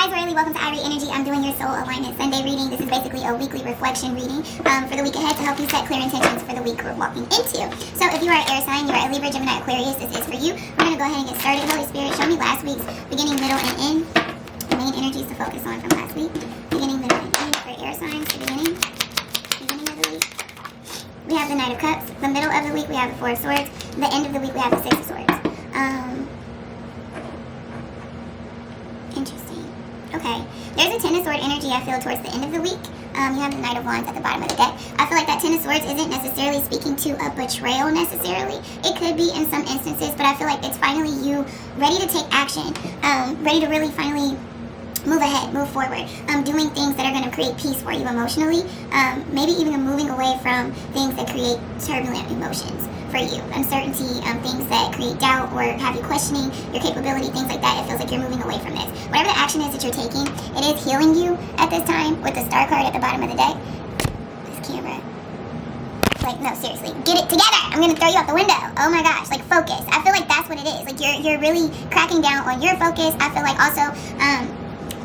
guys, Riley. Welcome to EyeReadInnerG. I'm doing your soul alignment Sunday reading. This is basically a weekly reflection reading for the week ahead to help you set clear intentions for the week we're walking into. So if you are an air sign, you are a Libra, Gemini, Aquarius, this is for you. We're going to go ahead and get started. Holy Spirit, show me last week's beginning, middle, and end. The main energies to focus on from last week. Beginning, middle, and end for air signs. The beginning of the week. We have the Knight of Cups. The middle of the week, we have the Four of Swords. The end of the week, we have the Six of Swords. Interesting. Okay. There's a Ten of Swords energy I feel towards the end of the week. You have the Knight of Wands at the bottom of the deck. I feel like that Ten of Swords isn't necessarily speaking to a betrayal necessarily. It could be in some instances, but I feel like it's finally you ready to take action. Ready to really finally move ahead, move forward, doing things that are going to create peace for you emotionally, maybe even moving away from things that create turbulent emotions for you, uncertainty, things that create doubt or have you questioning your capability, things like that. It feels like you're moving away from this. Whatever the action is that you're taking, it is healing you at this time with the Star card at the bottom of the deck. This camera. Like, no, seriously, get it together. I'm going to throw you out the window. Oh my gosh, like focus. I feel like that's what it is. Like you're really cracking down on your focus. I feel like also,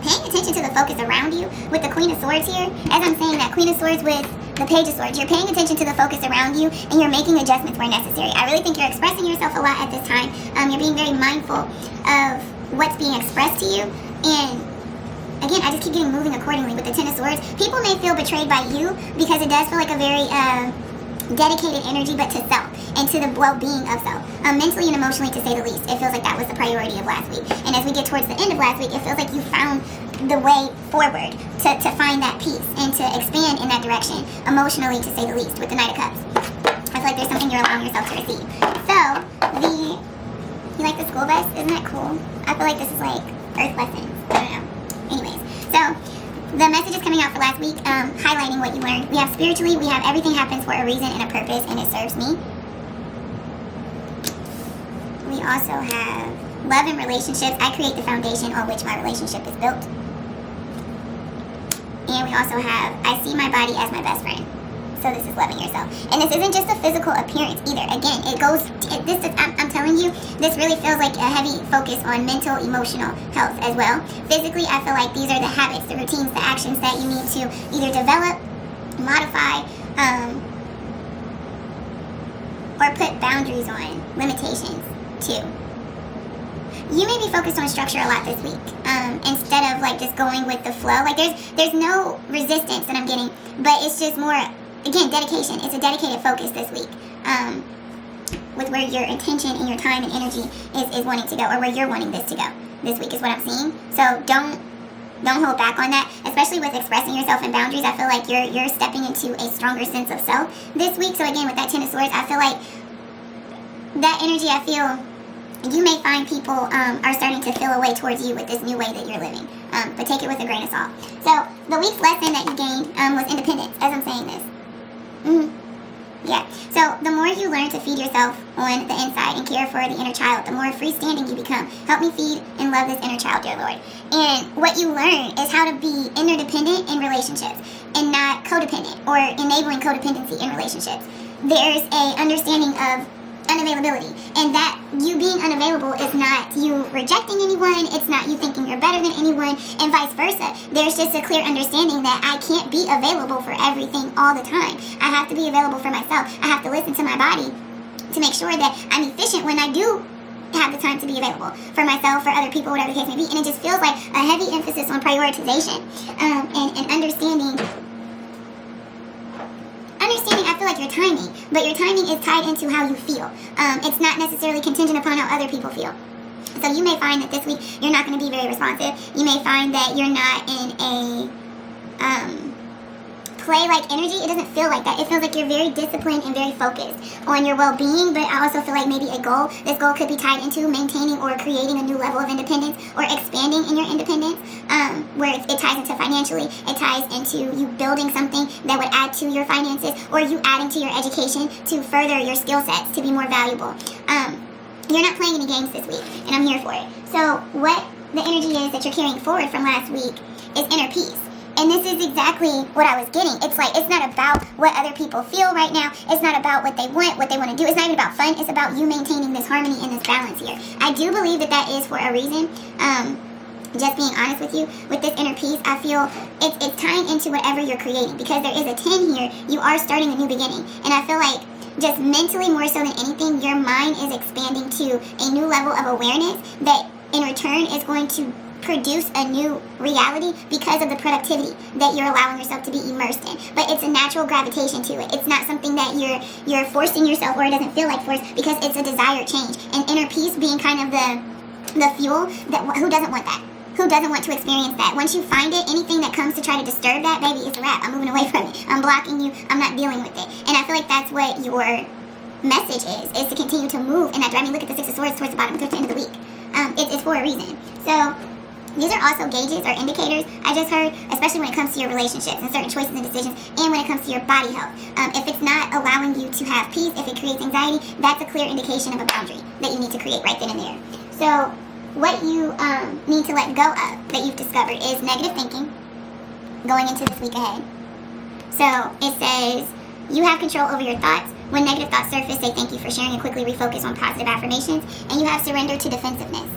paying attention to the focus around you with the Queen of Swords here. As I'm saying that, Queen of Swords with the Page of Swords, you're paying attention to the focus around you and you're making adjustments where necessary. I really think you're expressing yourself a lot at this time. You're being very mindful of what's being expressed to you. And again, I just keep getting moving accordingly with the Ten of Swords. People may feel betrayed by you because it does feel like a very dedicated energy, but to self and to the well-being of self, mentally and emotionally, to say the least. It feels like that was the priority of last week. And as we get towards the end of last week, it feels like you found the way forward to find that peace and to expand in that direction emotionally, to say the least, with the Knight of Cups. I feel like there's something you're allowing yourself to receive. So, you like the school bus? Isn't that cool? I feel like this is like earth lessons. I don't know. Anyways, so the message is coming out for last week, highlighting what you learned. We have spiritually, we have everything happens for a reason and a purpose, and it serves me. We also have love and relationships. I create the foundation on which my relationship is built. And we also have, I see my body as my best friend. So this is loving yourself. And this isn't just a physical appearance either. Again, it goes, I'm telling you, this really feels like a heavy focus on mental, emotional health as well. Physically, I feel like these are the habits, the routines, the actions that you need to either develop, modify, or put boundaries on, limitations too. You may be focused on structure a lot this week, instead of like just going with the flow. Like there's no resistance that I'm getting, but it's just more, again, dedication. It's a dedicated focus this week, with where your intention and your time and energy is wanting to go, or where you're wanting this to go. This week is what I'm seeing. So don't hold back on that, especially with expressing yourself in boundaries. I feel like you're stepping into a stronger sense of self this week. So again, with that Ten of Swords, I feel like that energy, I feel you may find people are starting to feel a way towards you with this new way that you're living. But take it with a grain of salt. So the week's lesson that you gained was independence, as I'm saying this. Yeah. So the more you learn to feed yourself on the inside and care for the inner child, the more freestanding you become. Help me feed and love this inner child, dear Lord. And what you learn is how to be interdependent in relationships and not codependent or enabling codependency in relationships. There's a understanding of unavailability, and that you being unavailable is not you rejecting anyone, it's not you thinking you're better than anyone, and vice versa. There's just a clear understanding that I can't be available for everything all the time. I have to be available for myself. I have to listen to my body to make sure that I'm efficient when I do have the time to be available for myself, for other people, whatever the case may be. And it just feels like a heavy emphasis on prioritization, and understanding, I feel like your timing, but your timing is tied into how you feel. It's not necessarily contingent upon how other people feel. So you may find that this week you're not going to be very responsive. You may find that you're not in a play-like energy. It doesn't feel like that. It feels like you're very disciplined and very focused on your well-being, but I also feel like maybe a goal. This goal could be tied into maintaining or creating a new level of independence or expanding in your independence, where it ties into financially. It ties into you building something that would add to your finances, or you adding to your education to further your skill sets to be more valuable. You're not playing any games this week, and I'm here for it. So what the energy is that you're carrying forward from last week is inner peace. And this is exactly what I was getting. It's like, it's not about what other people feel right now. It's not about what they want to do. It's not even about fun. It's about you maintaining this harmony and this balance here. I do believe that that is for a reason. just being honest with you, with this inner peace, I feel it's tying into whatever you're creating, because there is a 10 here. You are starting a new beginning, and I feel like just mentally, more so than anything, your mind is expanding to a new level of awareness that in return is going to produce a new reality because of the productivity that you're allowing yourself to be immersed in. But it's a natural gravitation to it. It's not something that you're forcing yourself, or it doesn't feel like force, because it's a desired change. And inner peace being kind of the fuel that who doesn't want that? Who doesn't want to experience that? Once you find it, anything that comes to try to disturb that, baby, it's a wrap. I'm moving away from it. I'm blocking you. I'm not dealing with it. And I feel like that's what your message is to continue to move in that direction. I mean, look at the Six of Swords towards the bottom, towards the end of the week. It's for a reason. So these are also gauges or indicators, I just heard, especially when it comes to your relationships and certain choices and decisions, and when it comes to your body health. If it's not allowing you to have peace, if it creates anxiety, that's a clear indication of a boundary that you need to create right then and there. So what you need to let go of that you've discovered is negative thinking going into this week ahead. So it says you have control over your thoughts. When negative thoughts surface, say thank you for sharing and quickly refocus on positive affirmations. And you have surrender to defensiveness.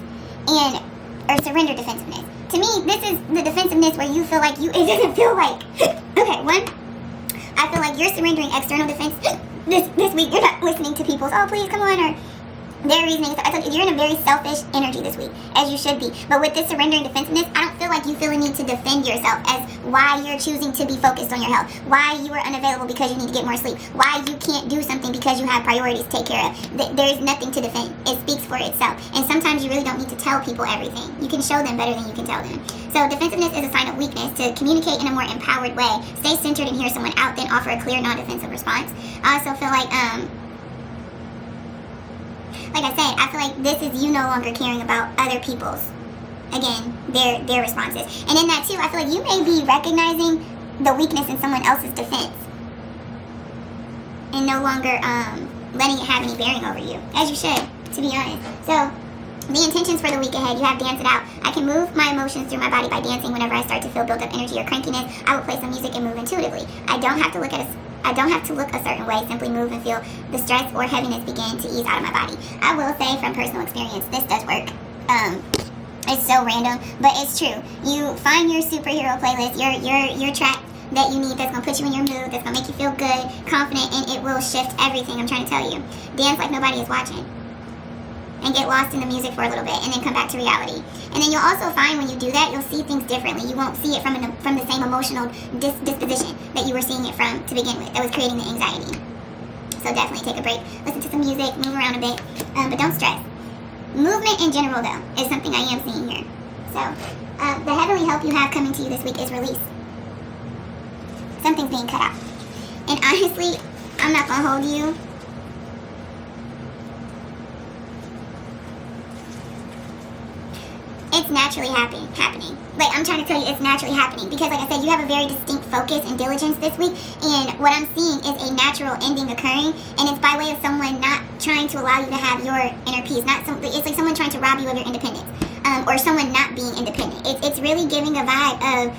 Or surrender defensiveness. To me, this is the defensiveness where you feel like it doesn't feel like, okay, one, I feel like you're surrendering external defense this week. You're not listening to people's, oh, please, come on, or their reasoning. I told you, you're in a very selfish energy this week, as you should be. But with this surrendering defensiveness, I don't feel like you feel a need to defend yourself as why you're choosing to be focused on your health, why you are unavailable because you need to get more sleep, why you can't do something because you have priorities to take care of. There's nothing to defend. It speaks for itself. And sometimes you really don't need to tell people everything. You can show them better than you can tell them. So defensiveness is a sign of weakness. To communicate in a more empowered way, stay centered and hear someone out, then offer a clear, non-defensive response. I also feel like I said, I feel like this is you no longer caring about other people's, again, their responses. And in that too, I feel like you may be recognizing the weakness in someone else's defense and no longer letting it have any bearing over you, as you should, to be honest. So the intentions for the week ahead, you have Dance It Out. I can move my emotions through my body by dancing whenever I start to feel built up energy or crankiness. I will play some music and move intuitively. I don't have to look a certain way, simply move and feel the stress or heaviness begin to ease out of my body. I will say from personal experience, this does work. It's so random, but it's true. You find your superhero playlist, your track that you need that's going to put you in your mood, that's going to make you feel good, confident, and it will shift everything, I'm trying to tell you. Dance like nobody is watching. And get lost in the music for a little bit, and then come back to reality. And then you'll also find when you do that, you'll see things differently. You won't see it from the same emotional disposition that you were seeing it from to begin with, that was creating the anxiety. So definitely take a break, listen to some music, move around a bit, but don't stress. Movement in general, though, is something I am seeing here. So the heavenly help you have coming to you this week is release. Something's being cut out. And honestly, I'm not going to hold you. It's naturally happening. Like, I'm trying to tell you, it's naturally happening. Because, like I said, you have a very distinct focus and diligence this week. And what I'm seeing is a natural ending occurring. And it's by way of someone not trying to allow you to have your inner peace. It's like someone trying to rob you of your independence. Or someone not being independent. It's really giving a vibe of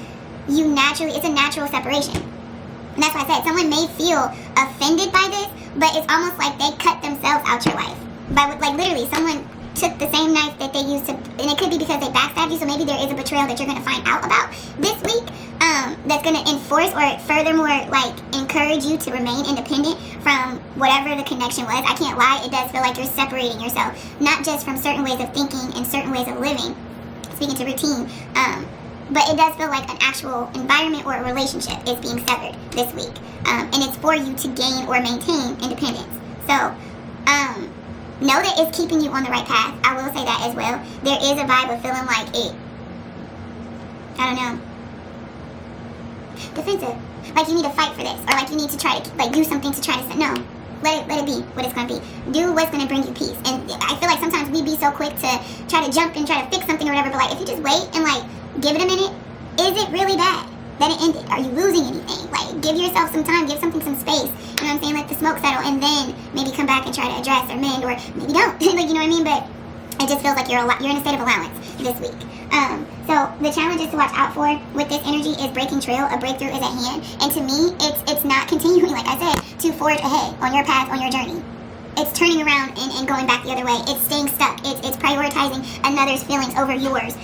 you naturally, it's a natural separation. And that's why I said, someone may feel offended by this, but it's almost like they cut themselves out your life. Like, literally, someone took the same knife that they used to, and it could be because they backstabbed you, so maybe there is a betrayal that you're going to find out about this week, that's going to enforce or furthermore, like, encourage you to remain independent from whatever the connection was. I can't lie, it does feel like you're separating yourself, not just from certain ways of thinking and certain ways of living, speaking to routine, but it does feel like an actual environment or a relationship is being severed this week, and it's for you to gain or maintain independence. So, know that it's keeping you on the right path. I will say that as well. There is a vibe of feeling like it, I don't know, defensive. Like you need to fight for this, or like you need to try to like do something to try to say no. Let it be what it's going to be. Do what's going to bring you peace. And I feel like sometimes we be so quick to try to jump and try to fix something or whatever, but like if you just wait and like give it a minute, is it really bad that it ended? Are you losing anything? Like, give yourself some time, give something some space. You know what I'm saying? Let the smoke settle, and then maybe come back and try to address or mend, or maybe don't. Like, you know what I mean? But it just feels like you're in a state of allowance this week. So the challenge is to watch out for with this energy is breaking trail. A breakthrough is at hand, and to me, it's not continuing, like I said, to forge ahead on your path, on your journey. It's turning around and going back the other way. It's staying stuck. It's prioritizing another's feelings over yours.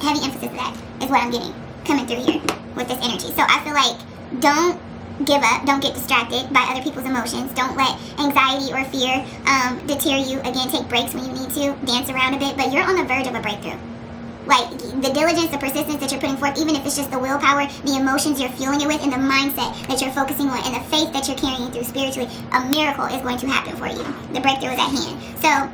heavy emphasis of that is what I'm getting coming through here with this energy. So I feel like don't give up, don't get distracted by other people's emotions, don't let anxiety or fear deter you. Again, take breaks when you need to, dance around a bit, but you're on the verge of a breakthrough. Like, the diligence, the persistence that you're putting forth, even if it's just the willpower, the emotions you're fueling it with, and the mindset that you're focusing on, and the faith that you're carrying through spiritually, a miracle is going to happen for you. The breakthrough is at hand. So,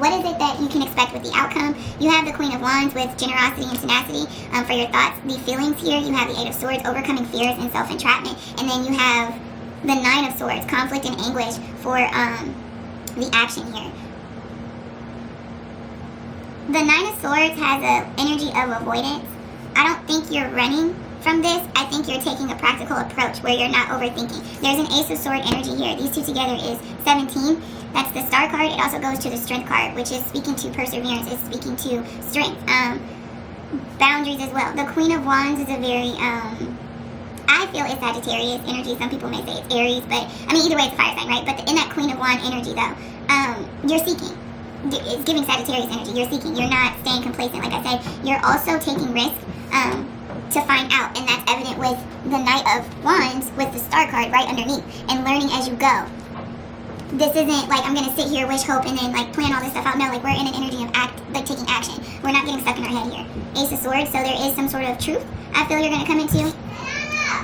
what is it that you can expect with the outcome? You have the Queen of Wands with generosity and tenacity for your thoughts, the feelings here. You have the Eight of Swords, overcoming fears and self-entrapment. And then you have the Nine of Swords, conflict and anguish for the action here. The Nine of Swords has an energy of avoidance. I don't think you're running from this. I think you're taking a practical approach where you're not overthinking. There's an Ace of Sword energy here. These two together is 17. That's the Star card. It also goes to the Strength card, which is speaking to perseverance. It's speaking to strength. Boundaries as well. The Queen of Wands is a very, I feel it's Sagittarius energy. Some people may say it's Aries, but, I mean, either way, it's a fire sign, right? But in that Queen of Wands energy, though, you're seeking. It's giving Sagittarius energy. You're seeking. You're not staying complacent. Like I said, you're also taking risks to find out, and that's evident with the Knight of Wands with the Star card right underneath, and learning as you go. This isn't like I'm gonna sit here, wish, hope, and then like plan all this stuff out. No, like we're in an energy of taking action. We're not getting stuck in our head here. Ace of Swords, so there is some sort of truth I feel you're gonna come into.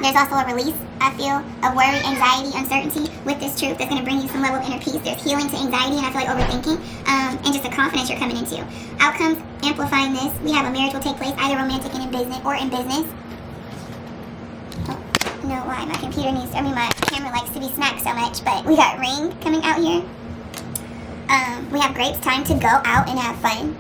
There's also a release, I feel, of worry, anxiety, uncertainty with this truth that's going to bring you some level of inner peace. There's healing to anxiety, and I feel like overthinking, and just a confidence you're coming into. Outcomes, amplifying this. We have a marriage will take place, either romantic and in business, or in business. Oh, no, why? My computer needs, my camera likes to be smacked so much, but we got ring coming out here. We have grapes, time to go out and have fun.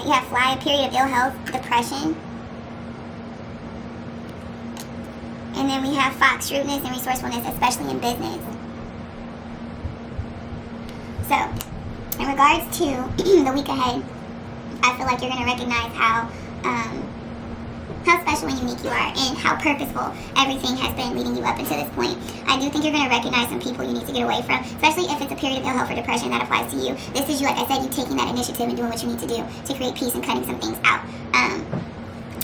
You have fly, a period of ill health, depression. And then we have fox, shrewdness, and resourcefulness, especially in business. So, in regards to the week ahead, I feel like you're going to recognize how special and unique you are, and how purposeful everything has been leading you up until this point. I do think you're going to recognize some people you need to get away from, especially if it's a period of ill health or depression that applies to you. This is you, like I said, you taking that initiative and doing what you need to do to create peace and cutting some things out.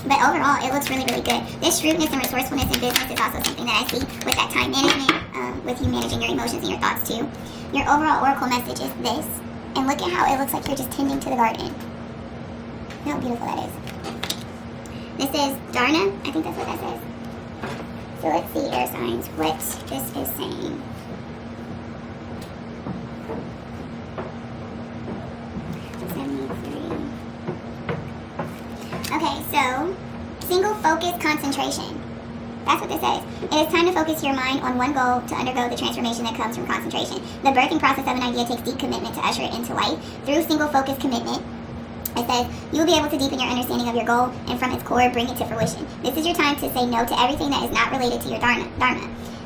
But overall, it looks really, really good. This shrewdness and resourcefulness in business is also something that I see with that time management, with you managing your emotions and your thoughts too. Your overall oracle message is this, and look at how it looks like you're just tending to the garden. Look how beautiful that is. This is Darna. I think that's what that says. So let's see, air signs, what this is saying. Okay, so single focus concentration. That's what this says. It is time to focus your mind on one goal to undergo the transformation that comes from concentration. The birthing process of an idea takes deep commitment to usher it into life. Through single focus commitment, it says, you will be able to deepen your understanding of your goal and from its core bring it to fruition. This is your time to say no to everything that is not related to your dharma.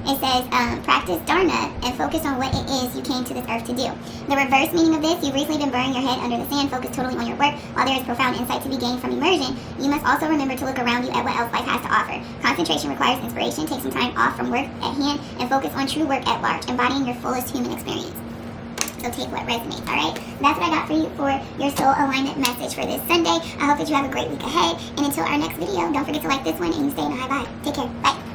It says, practice dharma and focus on what it is you came to this earth to do. The reverse meaning of this, you've recently been burying your head under the sand, focused totally on your work. While there is profound insight to be gained from immersion, you must also remember to look around you at what else life has to offer. Concentration requires inspiration. Take some time off from work at hand and focus on true work at large, embodying your fullest human experience. So take what resonates, alright? That's what I got for you for your soul alignment message for this Sunday. I hope that you have a great week ahead. And until our next video, don't forget to like this one and you stay in a high vibe. Take care. Bye.